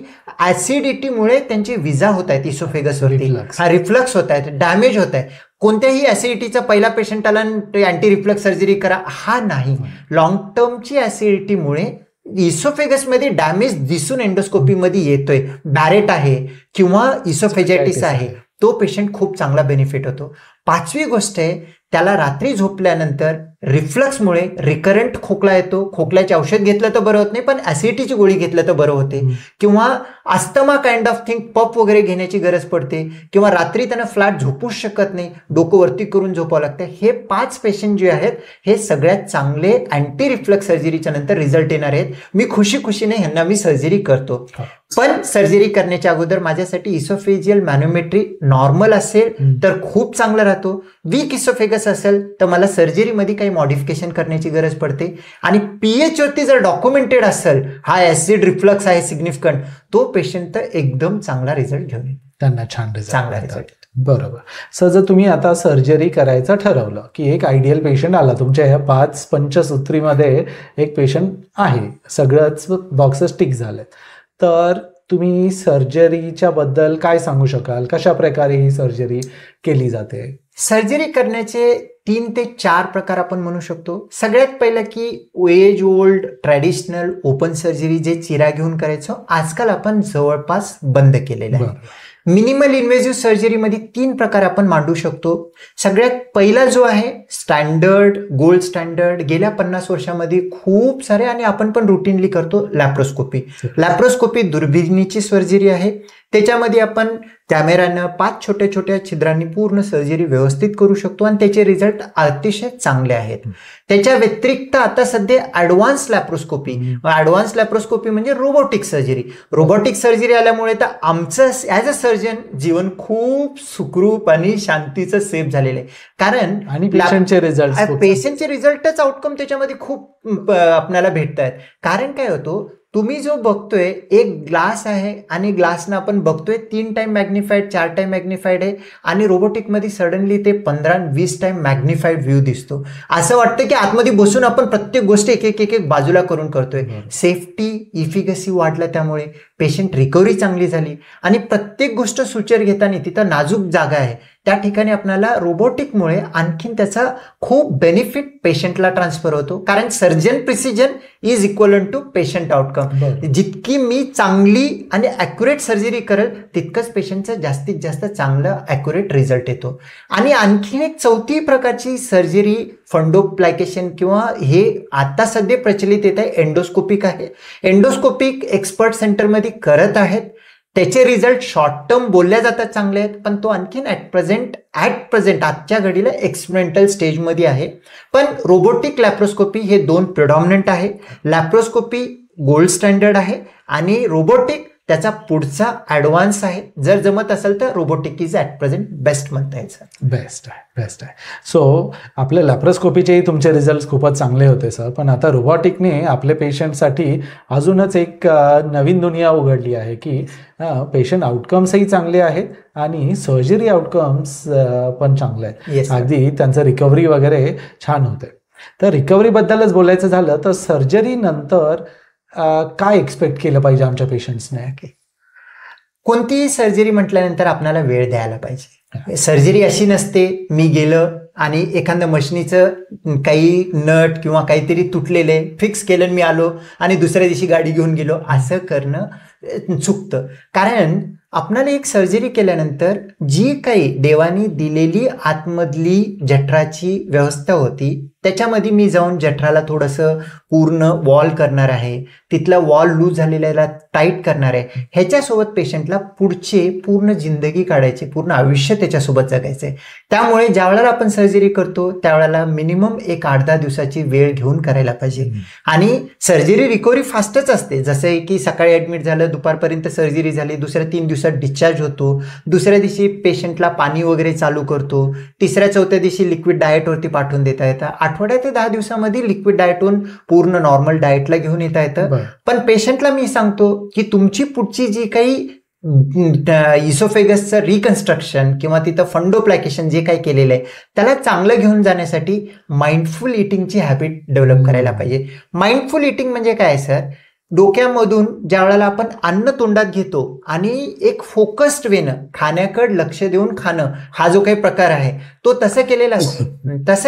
ऍसिडिटीमुळे त्यांची विजा होत आहेत इसोफेगसवरती, रिफ्लक्स होत आहेत, डॅमेज होत आहे. कोणत्याही ऍसिडिटीचा पहिला पेशंटाला अँटी रिफ्लक्स सर्जरी करा हा नाही. लॉंग टर्मची ऍसिडिटीमुळे इसोफेगसमध्ये डॅमेज दिसून एंडोस्कोपीमध्ये येतोय, बॅरेट आहे किंवा इसोफेजायटिस आहे, तो पेशंट खूप चांगला बेनिफिट होतो. 5वी गोष्ट आहे त्याला रात्री झोपल्यानंतर रिफ्लक्समुळे रिकरंट खोकला येतो, खोकल्याचे औषध घेतलं तर बरं होत नाही पण ऍसिडिटीची गोळी घेतलं तर बरं होते, किंवा asthma kind of thing puff वगैरे घेण्याची गरज पडते, किंवा रात्री त्यांना फ्लॅट झोपूच शकत नाही, डोकं वरती करून झोपावं लागतं. हे 5 पेशंट जे आहेत हे सगळ्यात चांगले अँटी रिफ्लक्स सर्जरीच्या नंतर रिझल्ट येणार आहेत. मी खुशीने ह्यांना मी सर्जरी करतो. पण सर्जरी करण्याच्या अगोदर माझ्यासाठी इसोफेजियल मॅनोमेट्री नॉर्मल असेल तर खूप चांगलं राहतो, वीक इसोफेगस असेल तर मला सर्जरीमध्ये काही मॉडिफिकेशन करण्याची गरज पडते, आणि पीएच वरती जर डॉक्युमेंटेड असेल हा ऍसिड रिफ्लक्स आहे सिग्निफिकंट, तो पेशंट तर एकदम चांगला रिझल्ट घेऊन येईल, त्यांना छान चांगला रिझल्ट. बरोबर. सर जर तुम्ही आता सर्जरी करायचं ठरवलं की एक आयडियल पेशंट आला तुमच्या ह्या 5 पंचसूत्रीमध्ये एक पेशंट आहे, सगळंच बॉक्सेस टिक झालेत, तर तुम्ही सर्जरीच्या बद्दल काय सांगू शकाल, कशा प्रकारे ही सर्जरी केली जाते? सर्जरी करण्याचे 3 ते 4 प्रकार आपण म्हणू शकतो. सगळ्यात पहिलं की as old traditional open surgery जे चिरा घेऊन करायचो, आजकाल आपण जवळपास बंद केलेलं आहे. मिनिमल इन्व्हेसिव्ह सर्जरीमध्ये 3 प्रकार आपण मांडू शकतो. सगळ्यात पहिला जो आहे स्टँडर्ड, गोल्ड स्टँडर्ड, गेल्या 50 वर्षामध्ये खूप सारे आणि आपण पण रुटीनली करतो, लॅप्रोस्कोपी. लॅप्रोस्कोपी दुर्बिणीची सर्जरी आहे, त्याच्यामध्ये आपण कॅमेरानं 5 छोट्या छिद्रांनी पूर्ण सर्जरी व्यवस्थित करू शकतो आणि त्याचे रिझल्ट अतिशय चांगले आहेत. त्याच्या व्यतिरिक्त आता सध्या ऍडव्हान्स लॅप्रोस्कोपी, ऍडव्हान्स लॅप्रोस्कोपी म्हणजे रोबोटिक सर्जरी. रोबोटिक सर्जरी आल्यामुळे तर आमचं ॲज अ सर्जन जीवन खूप सुखरूप आणि शांतीचं सेफ झालेलं आहे. कारण आणि पेशंटचे रिझल्टच आउटकम त्याच्यामध्ये खूप आपल्याला भेटत आहेत. कारण काय होतो, तुम्ही जो बघतोय एक ग्लास आहे आणि ग्लासनं आपण बघतोय 3 टाइम मॅग्निफाईड, 4 टाइम मॅग्निफाईड आहे, आणि रोबोटिकमध्ये सडनली ते 15-20 टाइम मॅग्निफाईड व्ह्यू दिसतो. असं वाटतं की आतमध्ये बसून आपण प्रत्येक गोष्ट एक बाजूला करून करतोय. सेफ्टी, इफिकसी वाढला, त्यामुळे पेशंट रिकव्हरी चांगली झाली, आणि प्रत्येक गोष्ट सुचर घेताना तिथं नाजूक जागा आहे त्या ठिकाणी आपल्याला रोबोटिकमुळे आणखीन त्याचा खूप बेनिफिट पेशंटला ट्रान्सफर होतो. कारण surgeon precision is equal to patient outcome. जितकी मी चांगली आणि ॲक्युरेट सर्जरी करेल तितकंच पेशंटचं जास्तीत जास्त चांगलं ॲक्युरेट रिझल्ट येतो. आणि आणखीन एक 4थी प्रकारची सर्जरी फंडोप्लायकेशन किंवा हे आता सध्या प्रचलित येत आहे, एंडोस्कोपिक आहे. एंडोस्कोपिक एक्सपर्ट सेंटरमध्ये करत आहेत, त्याचे रिझल्ट शॉर्ट टर्म बोलल्या जातात चांगले आहेत, पण तो आणखीन ॲट प्रेझेंट आजच्या घडीला एक्सपेरिमेंटल स्टेजमध्ये आहे. पण रोबोटिक लॅप्रोस्कोपी हे 2 प्रिडॉमिनंट आहे. लॅप्रोस्कोपी गोल्ड स्टँडर्ड आहे आणि रोबोटिक त्याचा पुढचा ॲडव्हान्स आहे. जर जमत असेल तर robotic is at present best म्हणता येईल सर. बेस्ट आहे. सो आपल्या लॅप्रोस्कोपीचेही तुमचे रिझल्ट खूपच चांगले होते सर, पण आता रोबोटिकने आपल्या पेशंटसाठी अजूनच एक नवीन दुनिया उघडली आहे की पेशंट आउटकम्सही चांगले आहेत आणि सर्जरी आउटकम्स पण चांगले आहेत. अगदी त्यांचं रिकव्हरी वगैरे छान होते. तर रिकव्हरीबद्दलच बोलायचं झालं तर सर्जरी नंतर काय एक्सपेक्ट केलं पाहिजे आमच्या पेशंट्सने? कोणतीही सर्जरी म्हटल्यानंतर आपल्याला वेळ द्यायला पाहिजे. सर्जरी अशी नसते मी गेलं आणि एखाद्या मशिनीचं काही नट किंवा काहीतरी तुटलेले फिक्स केलं मी आलो आणि दुसऱ्या दिवशी गाडी घेऊन गेलो, असं करणं चुकतं. कारण आपणाला एक सर्जरी केल्यानंतर जी काही देवानी दिलेली आतमधली जठराची व्यवस्था होती त्याच्यामध्ये मी जाऊन जठराला थोडंसं पूर्ण वॉल करणार आहे, तिथला वॉल लूज झालेल्याला टाईट करणार आहे. ह्याच्यासोबत पेशंटला पुढचे पूर्ण जिंदगी काढायची, पूर्ण आयुष्य त्याच्यासोबत जगायचं आहे. त्यामुळे ज्या वेळेला आपण सर्जरी करतो त्यावेळेला मिनिमम एक 8-10 दिवसाची वेळ घेऊन करायला पाहिजे. आणि सर्जरी रिकव्हरी फास्टच असते. जसं की सकाळी ॲडमिट झालं, दुपारपर्यंत सर्जरी झाली, दुसऱ्या 3 दिवसात डिस्चार्ज होतो, दुसऱ्या दिवशी पेशंटला पाणी वगैरे चालू करतो, 3-4 दिवशी लिक्विड डाएटवरती पाठवून देता येतं. आठवड्या ते 10 दिवसामध्ये लिक्विड डाएटहून पूर्ण नॉर्मल डाएटला घेऊन येता येतं. पण पेशंटला मी सांगतो की तुमची पुढची जी काही इसोफेगसचं रिकन्स्ट्रक्शन किंवा तिथं फंडोप्लॅकेशन जे काही केलेलं आहे त्याला चांगलं घेऊन जाण्यासाठी माइंडफुल इटिंगची हॅबिट डेव्हलप करायला पाहिजे. माइंडफुल इटिंग म्हणजे काय सर? डोक्यामधून ज्या वेळेला आपण अन्न तोंडात घेतो आणि एक फोकस्ड वेनं खाण्याकडे लक्ष देऊन खाणं, हा जो काही प्रकार आहे तो तसं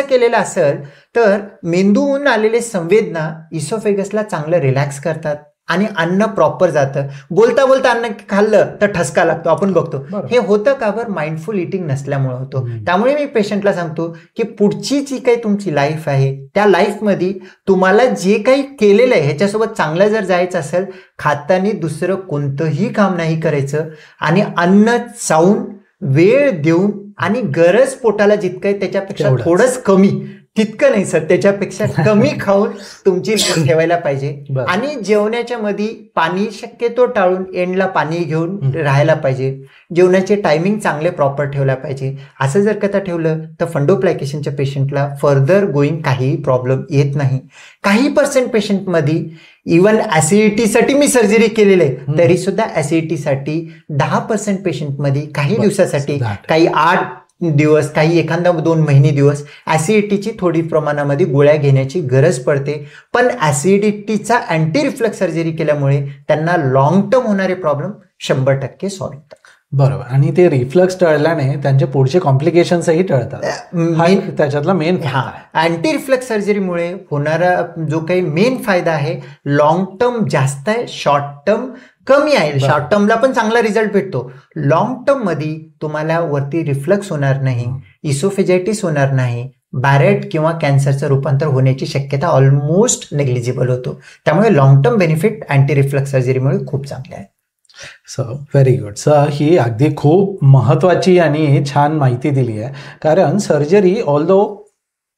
केलेला असेल तर मेंदूहून आलेले संवेदना इसोफेगसला चांगलं रिलॅक्स करतात आणि अन्न प्रॉपर जातं. बोलता बोलता अन्न खाल्लं तर ठसका लागतो, आपण बघतो. हे होतं का बरं? माइंडफुल इटिंग नसल्यामुळे होतो. त्यामुळे मी पेशंटला सांगतो की पुढची जी काही तुमची लाईफ आहे त्या लाईफमध्ये तुम्हाला जे काही केलेलं आहे ह्याच्यासोबत चांगलं जर जायचं असेल, खाताना दुसरं कोणतंही काम नाही करायचं आणि अन्न चावून वेळ देऊन आणि गरज पोटाला जितकं आहे त्याच्यापेक्षा थोडंच कमी, तितकं नाही सर, त्याच्यापेक्षा कमी खाऊन तुमची ठेवायला पाहिजे. आणि जेवणाच्या मध्ये पाणी शक्यतो टाळून एंडला पाणी घेऊन राहायला पाहिजे. जेवणाचे टायमिंग चांगले प्रॉपर ठेवला पाहिजे. असं जर का ठेवलं तर फंडोप्लॅकेशनच्या पेशंटला फर्दर गोईंग काहीही प्रॉब्लेम येत नाही. काही पर्सेंट पेशंटमध्ये इव्हन ऍसिडिटीसाठी मी सर्जरी केलेली आहे तरी सुद्धा ऍसिडिटीसाठी 10% पेशंटमध्ये काही दिवसासाठी, काही 8 दिवस, काही एखादा 2 महिने दिवस ऍसिडिटीची थोडी प्रमाणामध्ये गोळ्या घेण्याची गरज पडते. पण ऍसिडिटीचा अँटी रिफ्लक्स सर्जरी केल्यामुळे त्यांना लॉंग टर्म होणारे प्रॉब्लेम 100% सॉल्व्ह होतात. बरोबर. आणि ते रिफ्लक्स टळल्याने त्यांचे पुढचे कॉम्प्लिकेशन्सही टळतात. त्याच्यातला मेन अँटी रिफ्लक्स सर्जरीमुळे होणारा जो काही मेन फायदा आहे, लॉंग टर्म जास्त आहे, शॉर्ट टर्म कमी आहे. शॉर्ट टर्मला पण चांगला रिझल्ट भेटतो. लॉंग टर्म मध्ये तुम्हाला वरती रिफ्लक्स होणार नाही, इसोफेजायटिस होणार नाही, बॅरेट किंवा कॅन्सरचं रूपांतर होण्याची शक्यता ऑलमोस्ट नेग्लिजिबल होतो. त्यामुळे long term benefit anti reflux सर्जरीमुळे खूप चांगले आहे. Very good sir. ही अगदी खूप महत्त्वाची आणि छान माहिती दिली आहे. कारण सर्जरी ऑल्दो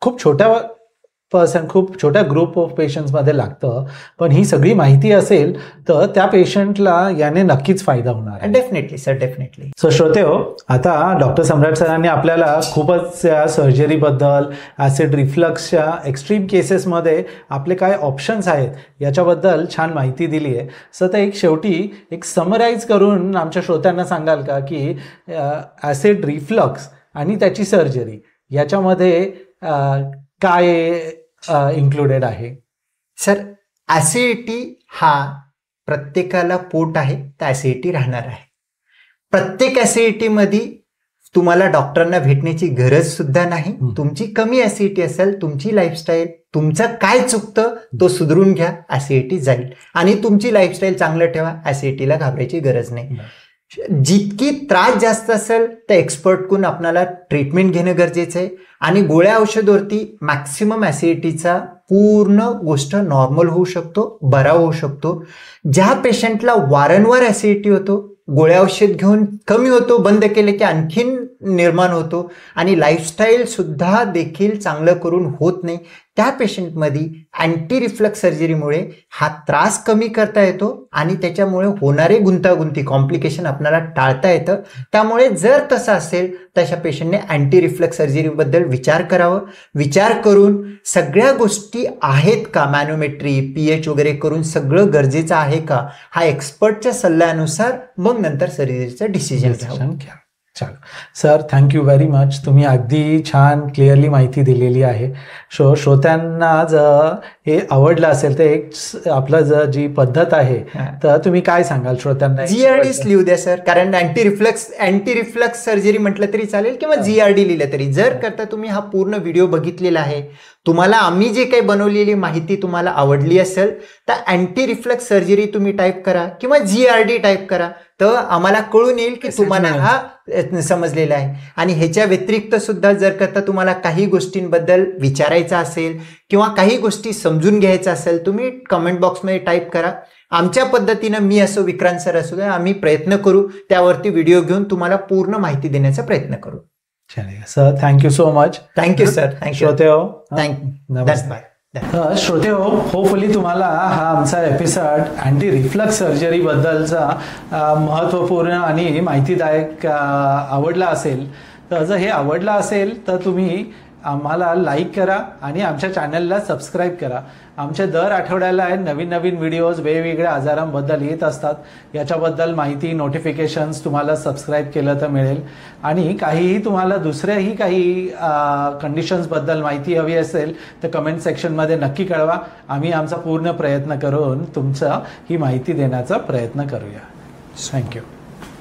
खूप छोट्या ग्रुप ऑफ पेशंट्समध्ये लागतं, पण ही सगळी माहिती असेल तर त्या पेशंटला याने नक्कीच फायदा होणार आहे. Definitely sir, definitely. सो श्रोतेहो, आता डॉक्टर सम्राट सरांनी आपल्याला खूपच सर्जरीबद्दल, ॲसिड रिफ्लक्सच्या एक्स्ट्रीम केसेसमध्ये आपले काय ऑप्शन्स आहेत याच्याबद्दल छान माहिती दिली आहे. सर, तर शेवटी एक समराईज करून आमच्या श्रोत्यांना सांगाल का की ॲसिड रिफ्लक्स आणि त्याची सर्जरी याच्यामध्ये काय इन्क्लुडेड आहे? सर, ॲसिडिटी हा प्रत्येकाला पोट आहे तर ॲसिडिटी राहणार आहे. प्रत्येक ॲसिडिटीमध्ये तुम्हाला डॉक्टरांना भेटण्याची गरज सुद्धा नाही. तुमची कमी ॲसिडिटी असेल, तुमची लाईफस्टाईल, तुमचं काय चुकतं तो सुधरून घ्या, ॲसिडिटी जाईल. आणि तुमची लाईफस्टाईल चांगलं ठेवा, ॲसिडिटीला घाबरायची गरज नाही. जितकी त्रास जास्त असेल तर एक्सपर्टकडून आपल्याला ट्रीटमेंट घेणं गरजेचं आहे. आणि गोळ्या औषधवरती मॅक्सिमम ॲसिडिटीचा पूर्ण गोष्ट नॉर्मल होऊ शकतो, बरा होऊ शकतो. ज्या पेशंटला वारंवार ॲसिडिटी होतो, गोळ्या औषध घेऊन कमी होतो, बंद केले की आणखीन निर्माण होतो आणि लाईफस्टाईल सुद्धा देखील चांगलं करून होत नाही, त्या पेशंटमध्ये अँटी रिफ्लक्स सर्जरीमुळे हा त्रास कमी करता येतो आणि त्याच्यामुळे होणारे गुंतागुंती कॉम्प्लिकेशन आपल्याला टाळता येतं. त्यामुळे जर तसं असेल तशा पेशंटने अँटी रिफ्लक्स सर्जरीबद्दल विचार करावं. विचार करून सगळ्या गोष्टी आहेत का, मॅनोमेट्री पीएच वगैरे करून सगळं गरजेचं आहे का, हा एक्सपर्टच्या सल्ल्यानुसार मग नंतर सर्जरीचं डिसिजन घ्या. चालेल सर, थँक्यू व्हेरी मच. तुम्ही अगदी छान क्लिअरली माहिती दिलेली आहे. श्रोत्यांना जर हे आवडलं असेल तर एक आपलं जी पद्धत आहे तर तुम्ही काय सांगाल श्रोत्यांना? जीआरडीच लिहू द्या सर, कारण अँटी रिफ्लक्स सर्जरी म्हटलं तरी चालेल किंवा जीआरडी लिहिलं तरी. जर करता तुम्ही हा पूर्ण व्हिडिओ बघितलेला आहे, तुम्हाला आम्ही जे काही बनवलेली माहिती तुम्हाला आवडली असेल तर अँटी रिफ्लक्स सर्जरी तुम्ही टाईप करा किंवा जीआरडी टाईप करा, तर आम्हाला कळून येईल की तुम्हाला हा समजलेला आहे. आणि ह्याच्या व्यतिरिक्त सुद्धा जर करता तुम्हाला काही गोष्टींबद्दल विचारायचं असेल किंवा काही गोष्टी समजून घ्यायचं असेल, तुम्ही कमेंट बॉक्समध्ये टाईप करा. आमच्या पद्धतीनं मी असो, विक्रांत सर असो, आम्ही प्रयत्न करू, त्यावरती व्हिडिओ घेऊन तुम्हाला पूर्ण माहिती देण्याचा प्रयत्न करू. Sir, thank you so much. Thank you sir. श्रोते हो, नमस्कार. श्रोते हो, होपफुली तुम्हाला हा आमचा एपिसोड अँटी रिफ्लक्स सर्जरी बद्दलचा महत्त्वपूर्ण आणि माहितीदायक आवडला असेल. तर जर हे आवडलं असेल तर तुम्ही आम्हाला लाईक करा आणि आमच्या चॅनलला सबस्क्राईब करा. आमचे दर आठवड्याला नवीन नवीन व्हिडिओज वेगवेगळ्या आजारांबद्दल येत असतात. याच्याबद्दल माहिती, नोटिफिकेशन्स तुम्हाला सबस्क्राईब केलं तर मिळेल. आणि काहीही तुम्हाला दुसऱ्याही काही कंडिशन्सबद्दल माहिती हवी असेल तर कमेंट सेक्शनमध्ये नक्की कळवा. आम्ही आमचा पूर्ण प्रयत्न करून तुमचं ही माहिती देण्याचा प्रयत्न करूया. थँक्यू.